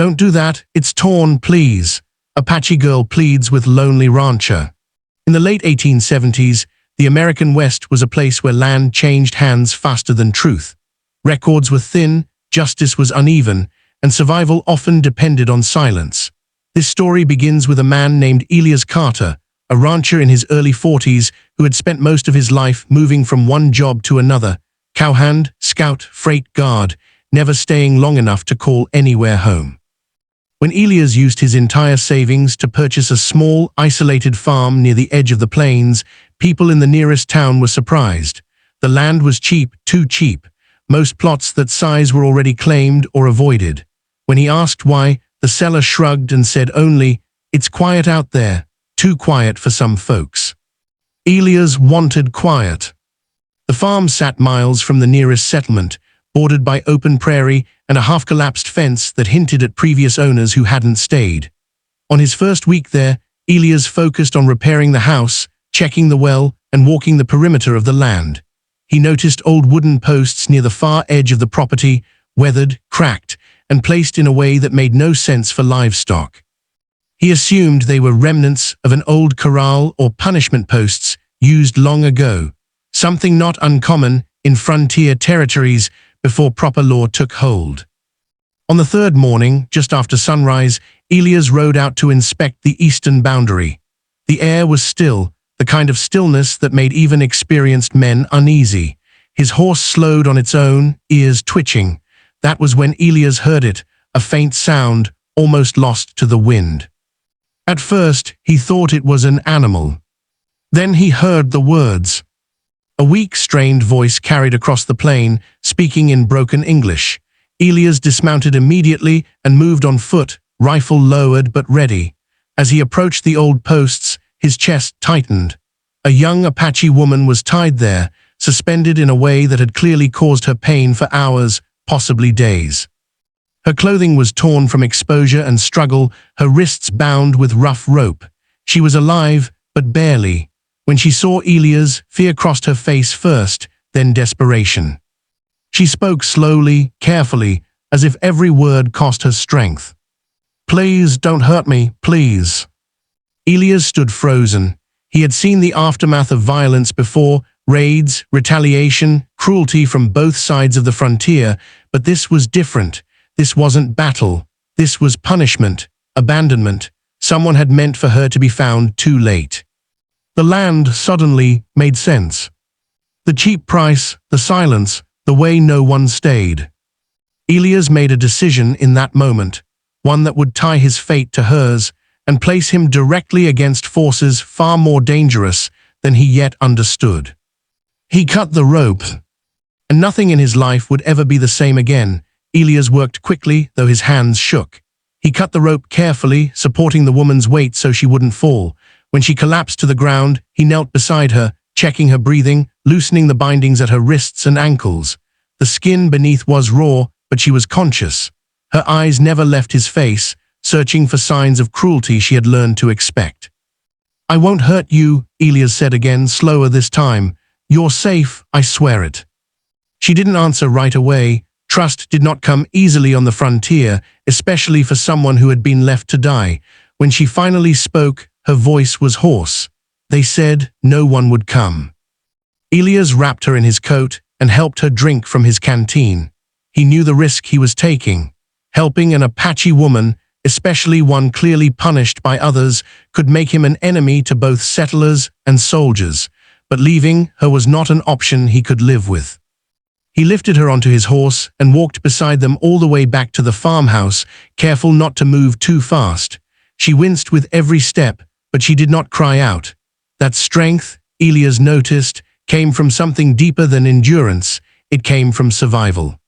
"Don't do that, it's torn, please," Apache girl pleads with lonely rancher. In the late 1870s, the American West was a place where land changed hands faster than truth. Records were thin, justice was uneven, and survival often depended on silence. This story begins with a man named Elias Carter, a rancher in his early 40s who had spent most of his life moving from one job to another, cowhand, scout, freight guard, never staying long enough to call anywhere home. When Elias used his entire savings to purchase a small, isolated farm near the edge of the plains, people in the nearest town were surprised. The land was cheap, too cheap. Most plots that size were already claimed or avoided. When he asked why, the seller shrugged and said only, "It's quiet out there, too quiet for some folks." Elias wanted quiet. The farm sat miles from the nearest settlement, bordered by open prairie and a half-collapsed fence that hinted at previous owners who hadn't stayed. On his first week there, Elias focused on repairing the house, checking the well, and walking the perimeter of the land. He noticed old wooden posts near the far edge of the property, weathered, cracked, and placed in a way that made no sense for livestock. He assumed they were remnants of an old corral or punishment posts used long ago, something not uncommon in frontier territories before proper law took hold. On the third morning, just after sunrise, Elias rode out to inspect the eastern boundary. The air was still, the kind of stillness that made even experienced men uneasy. His horse slowed on its own, ears twitching. That was when Elias heard it, a faint sound, almost lost to the wind. At first, he thought it was an animal. Then he heard the words. A weak, strained voice carried across the plain, speaking in broken English. Elias dismounted immediately and moved on foot, rifle lowered but ready. As he approached the old posts, his chest tightened. A young Apache woman was tied there, suspended in a way that had clearly caused her pain for hours, possibly days. Her clothing was torn from exposure and struggle, her wrists bound with rough rope. She was alive, but barely. When she saw Elias, fear crossed her face first, then desperation. She spoke slowly, carefully, as if every word cost her strength. "Please don't hurt me, please." Elias stood frozen. He had seen the aftermath of violence before, raids, retaliation, cruelty from both sides of the frontier, but this was different. This wasn't battle. This was punishment, abandonment. Someone had meant for her to be found too late. The land suddenly made sense. The cheap price, the silence, the way no one stayed. Elias made a decision in that moment, one that would tie his fate to hers and place him directly against forces far more dangerous than he yet understood. He cut the rope, and nothing in his life would ever be the same again. Elias worked quickly, though his hands shook. He cut the rope carefully, supporting the woman's weight so she wouldn't fall. When she collapsed to the ground, he knelt beside her, checking her breathing, loosening the bindings at her wrists and ankles. The skin beneath was raw, but she was conscious. Her eyes never left his face, searching for signs of cruelty she had learned to expect. "I won't hurt you," Elias said again, slower this time. "You're safe, I swear it." She didn't answer right away. Trust did not come easily on the frontier, especially for someone who had been left to die. When she finally spoke, her voice was hoarse. They said no one would come. Elias wrapped her in his coat and helped her drink from his canteen. He knew the risk he was taking. Helping an Apache woman, especially one clearly punished by others, could make him an enemy to both settlers and soldiers. But leaving her was not an option he could live with. He lifted her onto his horse and walked beside them all the way back to the farmhouse, careful not to move too fast. She winced with every step, but she did not cry out. That strength, Elias noticed, came from something deeper than endurance. It came from survival.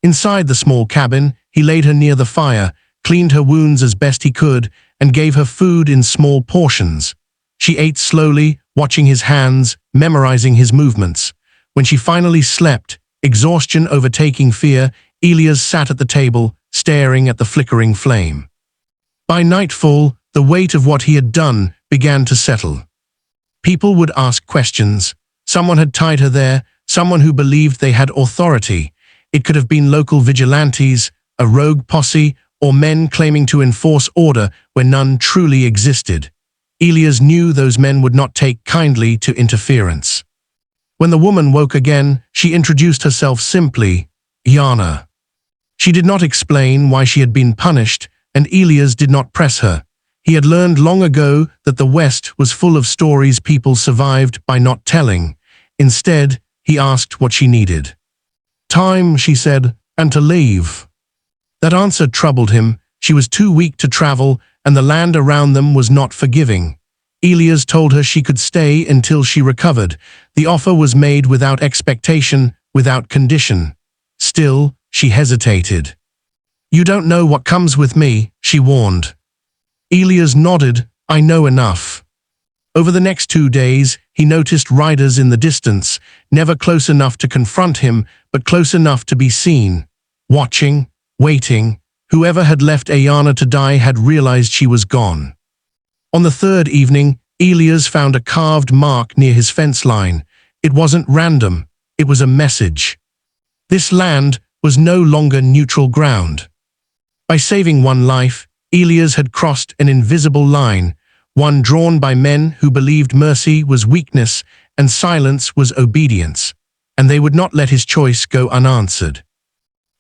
Inside the small cabin, he laid her near the fire, cleaned her wounds as best he could, and gave her food in small portions. She ate slowly, watching his hands, memorizing his movements. When she finally slept, exhaustion overtaking fear, Elias sat at the table, staring at the flickering flame. By nightfall, the weight of what he had done began to settle. People would ask questions. Someone had tied her there, someone who believed they had authority. It could have been local vigilantes, a rogue posse, or men claiming to enforce order where none truly existed. Elias knew those men would not take kindly to interference. When the woman woke again, she introduced herself simply, Yana. She did not explain why she had been punished, and Elias did not press her. He had learned long ago that the West was full of stories people survived by not telling. Instead, he asked what she needed. Time, she said, and to leave. That answer troubled him. She was too weak to travel, and the land around them was not forgiving. Elias told her she could stay until she recovered. The offer was made without expectation, without condition. Still, she hesitated. You don't know what comes with me, she warned. Elias nodded, I know enough. Over the next 2 days, he noticed riders in the distance, never close enough to confront him, but close enough to be seen. Watching, waiting, whoever had left Ayana to die had realized she was gone. On the third evening, Elias found a carved mark near his fence line. It wasn't random, it was a message. This land was no longer neutral ground. By saving one life, Elias had crossed an invisible line, one drawn by men who believed mercy was weakness and silence was obedience, and they would not let his choice go unanswered.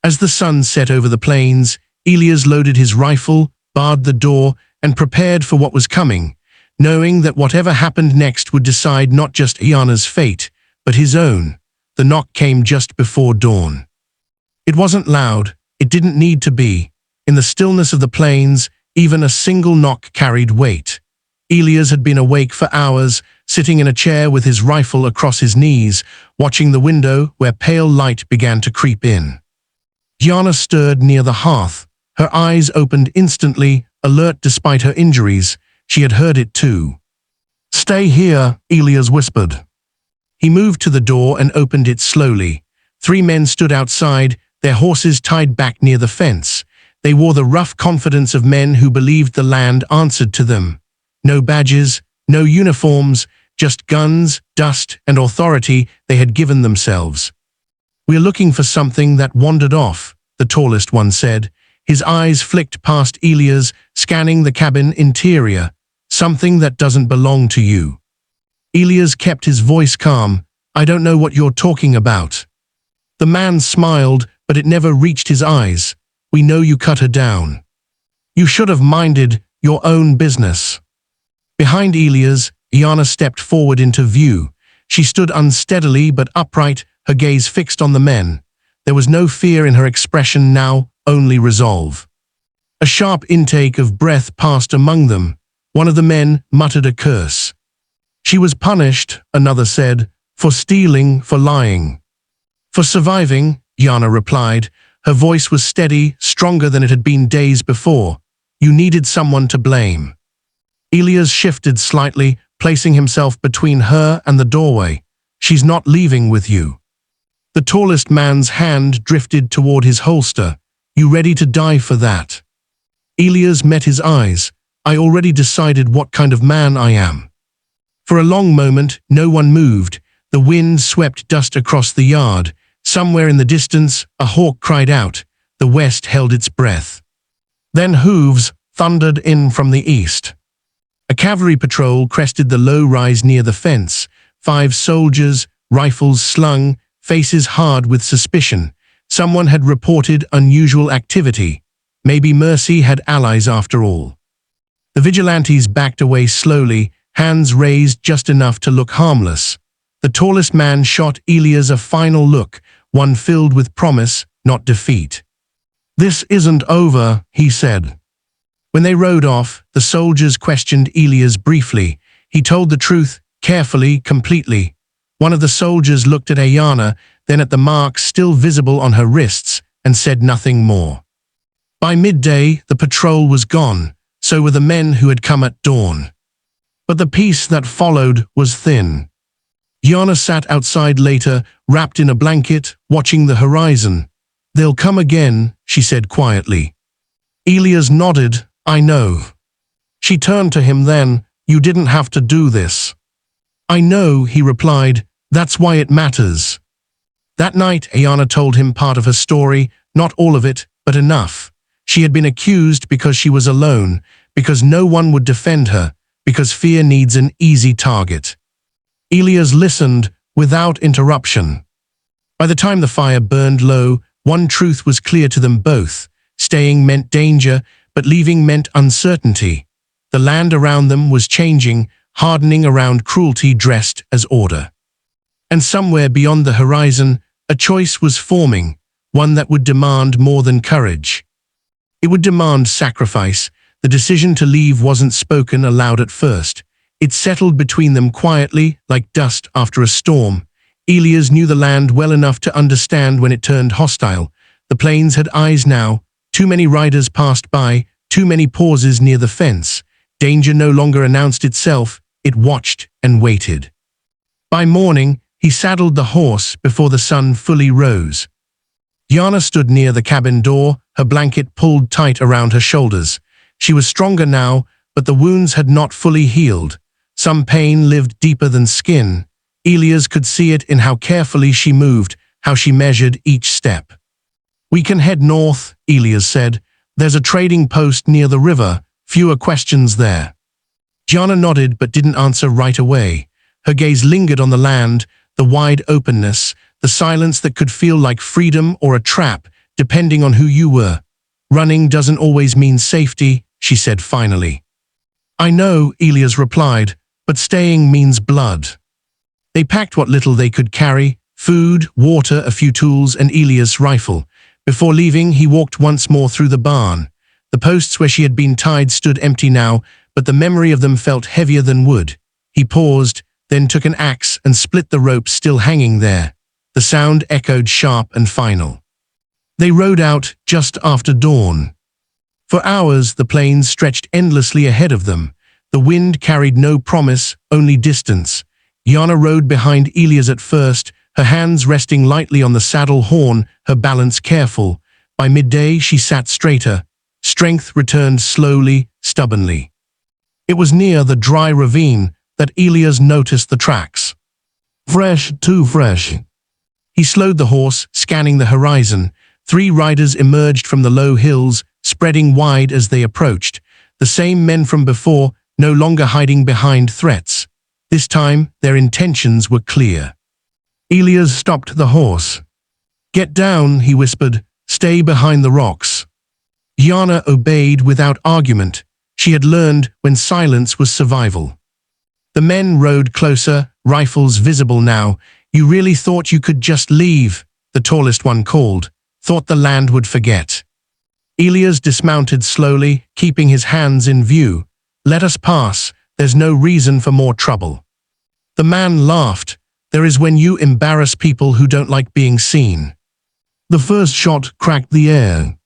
As the sun set over the plains, Elias loaded his rifle, barred the door, and prepared for what was coming, knowing that whatever happened next would decide not just Ayana's fate, but his own. The knock came just before dawn. It wasn't loud, it didn't need to be. In the stillness of the plains, even a single knock carried weight. Elias had been awake for hours, sitting in a chair with his rifle across his knees, watching the window where pale light began to creep in. Yana stirred near the hearth. Her eyes opened instantly, alert despite her injuries. She had heard it too. Stay here, Elias whispered. He moved to the door and opened it slowly. 3 men stood outside, their horses tied back near the fence. They wore the rough confidence of men who believed the land answered to them. No badges, no uniforms, just guns, dust, and authority they had given themselves. We're looking for something that wandered off, the tallest one said. His eyes flicked past Elias, scanning the cabin interior. Something that doesn't belong to you. Elias kept his voice calm. I don't know what you're talking about. The man smiled, but it never reached his eyes. We know you cut her down. You should have minded your own business. Behind Elias, Ayana stepped forward into view. She stood unsteadily but upright, her gaze fixed on the men. There was no fear in her expression now, only resolve. A sharp intake of breath passed among them. One of the men muttered a curse. She was punished, another said, for stealing, for lying. For surviving, Yana replied. Her voice was steady, stronger than it had been days before. You needed someone to blame. Elias shifted slightly, placing himself between her and the doorway. She's not leaving with you. The tallest man's hand drifted toward his holster. You ready to die for that? Elias met his eyes. I already decided what kind of man I am. For a long moment, no one moved. The wind swept dust across the yard. Somewhere in the distance, a hawk cried out. The west held its breath. Then hooves thundered in from the east. A cavalry patrol crested the low rise near the fence. 5 soldiers, rifles slung, faces hard with suspicion. Someone had reported unusual activity. Maybe Mercy had allies after all. The vigilantes backed away slowly, hands raised just enough to look harmless. The tallest man shot Elias a final look, one filled with promise, not defeat. This isn't over, he said. When they rode off, the soldiers questioned Elias briefly. He told the truth, carefully, completely. One of the soldiers looked at Ayana, then at the marks still visible on her wrists, and said nothing more. By midday, the patrol was gone. So were the men who had come at dawn. But the peace that followed was thin. Yana sat outside later, wrapped in a blanket, watching the horizon. They'll come again, she said quietly. Elias nodded, I know. She turned to him then, you didn't have to do this. I know, he replied, that's why it matters. That night, Ayana told him part of her story, not all of it, but enough. She had been accused because she was alone, because no one would defend her, because fear needs an easy target. Elias listened without interruption. By the time the fire burned low, one truth was clear to them both. Staying meant danger, but leaving meant uncertainty. The land around them was changing, hardening around cruelty dressed as order. And somewhere beyond the horizon, a choice was forming, one that would demand more than courage. It would demand sacrifice. The decision to leave wasn't spoken aloud at first. It settled between them quietly, like dust after a storm. Elias knew the land well enough to understand when it turned hostile. The plains had eyes now. Too many riders passed by, too many pauses near the fence. Danger no longer announced itself, it watched and waited. By morning, he saddled the horse before the sun fully rose. Yana stood near the cabin door, her blanket pulled tight around her shoulders. She was stronger now, but the wounds had not fully healed. Some pain lived deeper than skin. Elias could see it in how carefully she moved, how she measured each step. "We can head north," Elias said. "There's a trading post near the river, fewer questions there." Gianna nodded but didn't answer right away. Her gaze lingered on the land, the wide openness, the silence that could feel like freedom or a trap, depending on who you were. "Running doesn't always mean safety," she said finally. "I know," Elias replied, "but staying means blood." They packed what little they could carry, food, water, a few tools, and Elias' rifle. Before leaving, he walked once more through the barn. The posts where she had been tied stood empty now, but the memory of them felt heavier than wood. He paused, then took an axe and split the rope still hanging there. The sound echoed sharp and final. They rode out just after dawn. For hours, the plains stretched endlessly ahead of them. The wind carried no promise, only distance. Yana rode behind Elias at first, her hands resting lightly on the saddle horn, her balance careful. By midday, she sat straighter. Strength returned slowly, stubbornly. It was near the dry ravine that Elias noticed the tracks. Fresh, too fresh. He slowed the horse, scanning the horizon. 3 riders emerged from the low hills, spreading wide as they approached. The same men from before, no longer hiding behind threats. This time, their intentions were clear. Elias stopped the horse. "Get down," he whispered. "Stay behind the rocks." Yana obeyed without argument. She had learned when silence was survival. The men rode closer, rifles visible now. "You really thought you could just leave?" the tallest one called. "Thought the land would forget." Elias dismounted slowly, keeping his hands in view. "Let us pass. There's no reason for more trouble." The man laughed. "There is when you embarrass people who don't like being seen." The first shot cracked the air.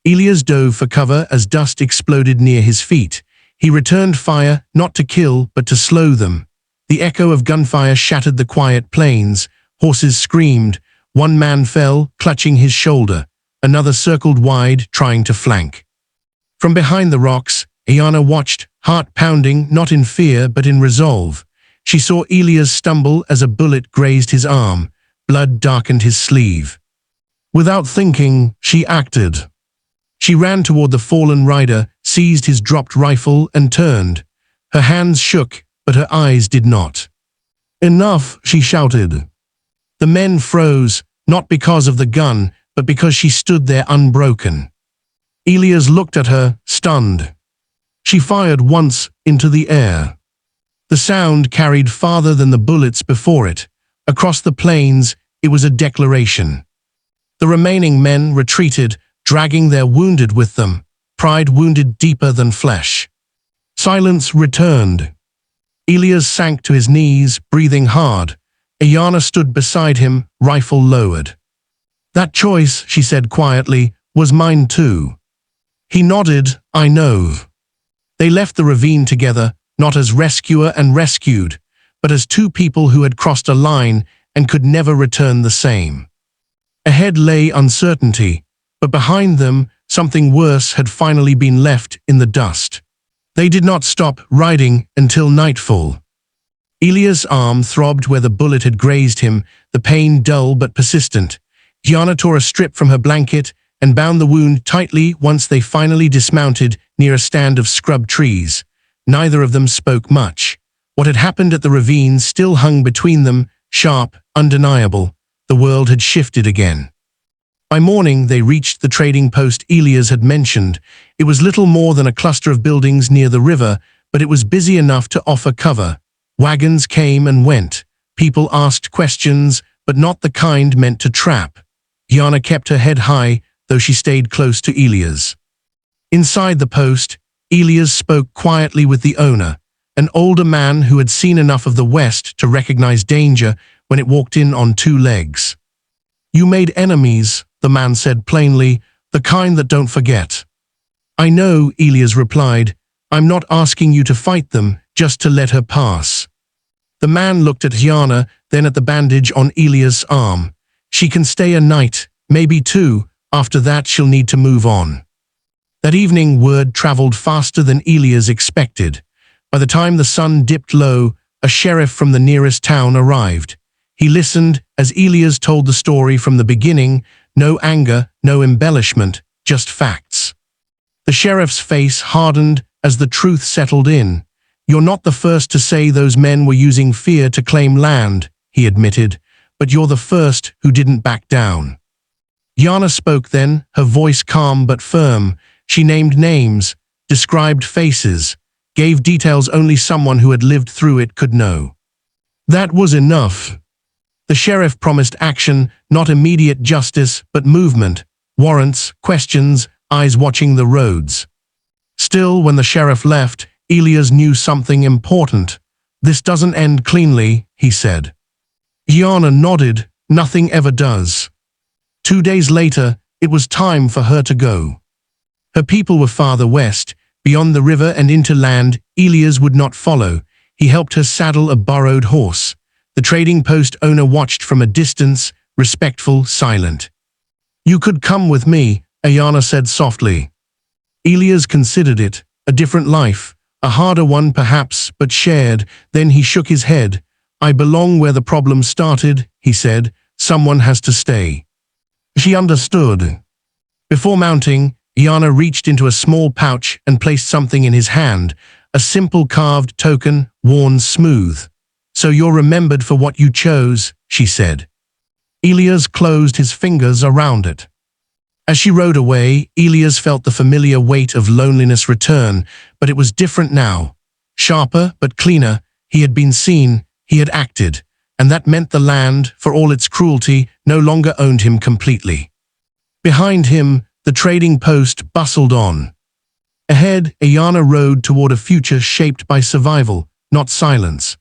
Elias dove for cover as dust exploded near his feet. He returned fire, not to kill, but to slow them. The echo of gunfire shattered the quiet plains. Horses screamed. One man fell, clutching his shoulder. Another circled wide, trying to flank. From behind the rocks, Ayana watched, heart pounding, not in fear but in resolve. She saw Elias stumble as a bullet grazed his arm. Blood darkened his sleeve. Without thinking, she acted. She ran toward the fallen rider, seized his dropped rifle, and turned. Her hands shook, but her eyes did not. "Enough," she shouted. The men froze, not because of the gun, but because she stood there unbroken. Elias looked at her, stunned. She fired once into the air. The sound carried farther than the bullets before it. Across the plains, it was a declaration. The remaining men retreated, dragging their wounded with them, pride wounded deeper than flesh. Silence returned. Elias sank to his knees, breathing hard. Ayana stood beside him, rifle lowered. "That choice," she said quietly, "was mine too." He nodded, "I know." They left the ravine together, not as rescuer and rescued, but as 2 people who had crossed a line and could never return the same. Ahead lay uncertainty, but behind them, something worse had finally been left in the dust. They did not stop riding until nightfall. Elias' arm throbbed where the bullet had grazed him, the pain dull but persistent. Gianna tore a strip from her blanket and bound the wound tightly once they finally dismounted near a stand of scrub trees. Neither of them spoke much. What had happened at the ravine still hung between them, sharp, undeniable. The world had shifted again. By morning, they reached the trading post Elias had mentioned. It was little more than a cluster of buildings near the river, but it was busy enough to offer cover. Wagons came and went. People asked questions, but not the kind meant to trap. Yana kept her head high, though she stayed close to Elias. Inside the post, Elias spoke quietly with the owner, an older man who had seen enough of the West to recognize danger when it walked in on two legs. "You made enemies," the man said plainly, "the kind that don't forget." "I know," Elias replied. "I'm not asking you to fight them, just to let her pass." The man looked at Yana, then at the bandage on Elias' arm. "She can stay a night, maybe two. After that she'll need to move on." That evening, word traveled faster than Elias expected. By the time the sun dipped low, a sheriff from the nearest town arrived. He listened as Elias told the story from the beginning, no anger, no embellishment, just facts. The sheriff's face hardened as the truth settled in. "You're not the first to say those men were using fear to claim land," he admitted, "but you're the first who didn't back down." Yana spoke then, her voice calm but firm. She named names, described faces, gave details only someone who had lived through it could know. That was enough. The sheriff promised action, not immediate justice, but movement, warrants, questions, eyes watching the roads. Still, when the sheriff left, Elias knew something important. "This doesn't end cleanly," he said. Yana nodded. "Nothing ever does." 2 days later, it was time for her to go. Her people were farther west, beyond the river and into land Elias would not follow. He helped her saddle a borrowed horse. The trading post owner watched from a distance, respectful, silent. "You could come with me," Ayana said softly. Elias considered it, a different life, a harder one perhaps, but shared. Then he shook his head. "I belong where the problem started," he said. "Someone has to stay." She understood. Before mounting, Yana reached into a small pouch and placed something in his hand, a simple carved token, worn smooth. "So you're remembered for what you chose," she said. Elias closed his fingers around it. As she rode away, Elias felt the familiar weight of loneliness return, but it was different now. Sharper but cleaner, he had been seen, he had acted, and that meant the land, for all its cruelty, no longer owned him completely. Behind him, the trading post bustled on. Ahead, Ayana rode toward a future shaped by survival, not silence.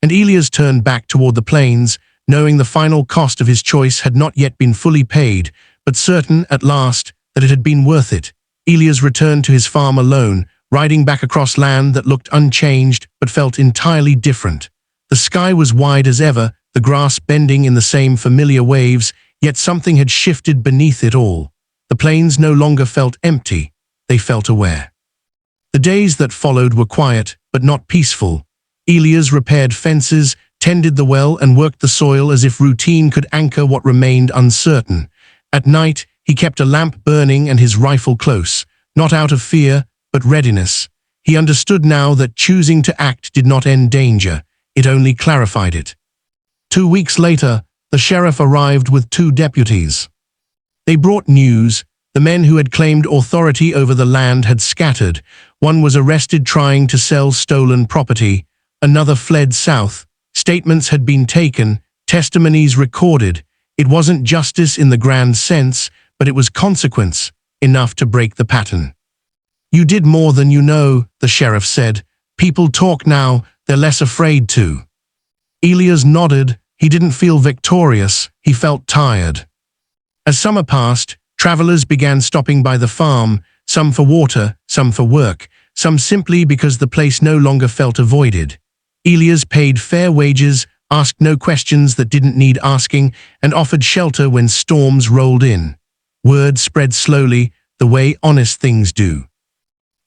And Elias turned back toward the plains, knowing the final cost of his choice had not yet been fully paid, but certain, at last, that it had been worth it. Elias returned to his farm alone, riding back across land that looked unchanged but felt entirely different. The sky was wide as ever, the grass bending in the same familiar waves, yet something had shifted beneath it all. The plains no longer felt empty, they felt aware. The days that followed were quiet, but not peaceful. Elias repaired fences, tended the well, and worked the soil as if routine could anchor what remained uncertain. At night, he kept a lamp burning and his rifle close, not out of fear, but readiness. He understood now that choosing to act did not end danger, it only clarified it. 2 weeks later, the sheriff arrived with 2 deputies. They brought news. The men who had claimed authority over the land had scattered. One was arrested trying to sell stolen property. Another fled south. Statements had been taken, testimonies recorded. It wasn't justice in the grand sense, but it was consequence, enough to break the pattern. "You did more than you know," the sheriff said. "People talk now, they're less afraid to." Elias nodded. He didn't feel victorious, he felt tired. As summer passed, travelers began stopping by the farm, some for water, some for work, some simply because the place no longer felt avoided. Elias paid fair wages, asked no questions that didn't need asking, and offered shelter when storms rolled in. Word spread slowly, the way honest things do.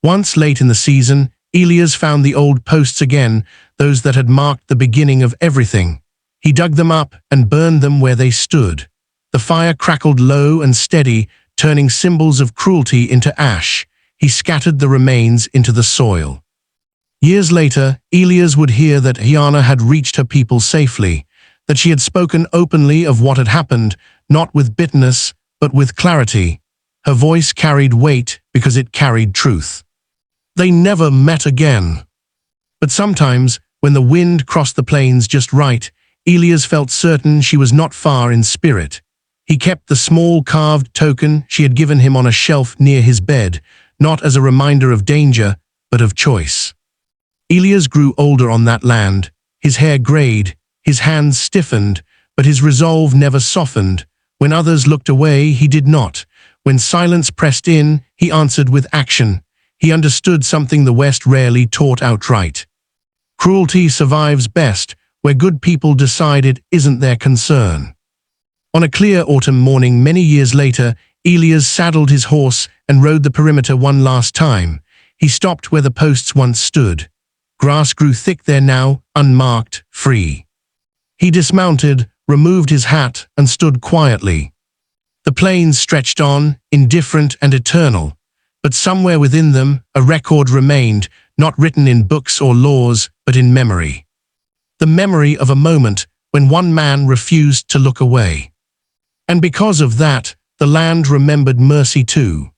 Once late in the season, Elias found the old posts again, those that had marked the beginning of everything. He dug them up and burned them where they stood. The fire crackled low and steady, turning symbols of cruelty into ash. He scattered the remains into the soil. Years later, Elias would hear that Hiana had reached her people safely, that she had spoken openly of what had happened, not with bitterness, but with clarity. Her voice carried weight because it carried truth. They never met again. But sometimes, when the wind crossed the plains just right, Elias felt certain she was not far in spirit. He kept the small carved token she had given him on a shelf near his bed, not as a reminder of danger, but of choice. Elias grew older on that land. His hair grayed, his hands stiffened, but his resolve never softened. When others looked away, he did not. When silence pressed in, he answered with action. He understood something the West rarely taught outright. Cruelty survives best where good people decide it isn't their concern. On a clear autumn morning many years later, Elias saddled his horse and rode the perimeter one last time. He stopped where the posts once stood. Grass grew thick there now, unmarked, free. He dismounted, removed his hat, and stood quietly. The plains stretched on, indifferent and eternal, but somewhere within them a record remained, not written in books or laws, but in memory. The memory of a moment when one man refused to look away. And because of that, the land remembered mercy too.